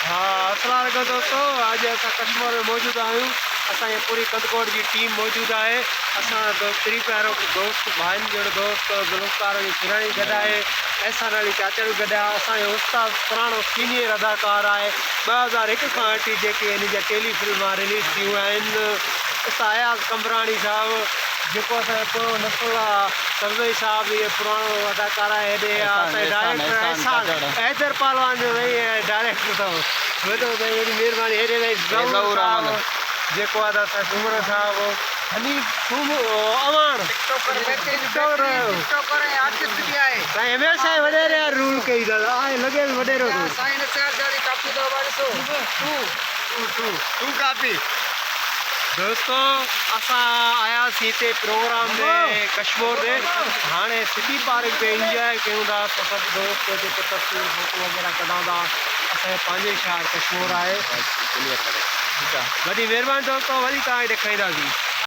हाँ अस्सलाम वालेकुम दोस्तों, आज असां कश्मीर में मौजूद आहियूं। असांजी पूरी कंदकोट जी टीम मौजूद है। असां तरी पहिरों दोस्त भाइनि जहिड़ो दोस्त गुलकार जी किराणी गॾु आहे, एहसान अली चाचा बि गॾु आहे। असांजो उस्ताद पुराणो सीनियर अदाकार आहे। 2001 खां वठी जेके इन जा टेली फिल्मां रिलीज़ थियूं आहिनि। उस्ताद अयाज़ कमराणी साहिबु जेको असांजो पुराणो नस्ल आहे, सरदई साहब इहे पुराणो अदाकार आहे। हेॾे असांजे डायरेक्टर एहसान हैदर पालवान जो वही डायरेक्टर अथव, वॾो साईं वॾी महिरबानी। हेॾे वही ज़हूर साहब जेको आहे असांजो उमर साहब, हनीफ अवान साईं हमेशह वॾेरे रूल कई अथव, आहे लॻे वॾेरो दोस्तों। असां आयासीं हिते प्रोग्राम में कश्मीर में। हाणे सिटी पार्क में इंजॉय कयूं था त सभु दोस्त जेके तस्वीर फोटो वग़ैरह कढूं था। असांजे पंहिंजे शहर कश्मीर आहे। वॾी महिरबानी दोस्तों, वरी तव्हांखे ॾेखारींदासीं।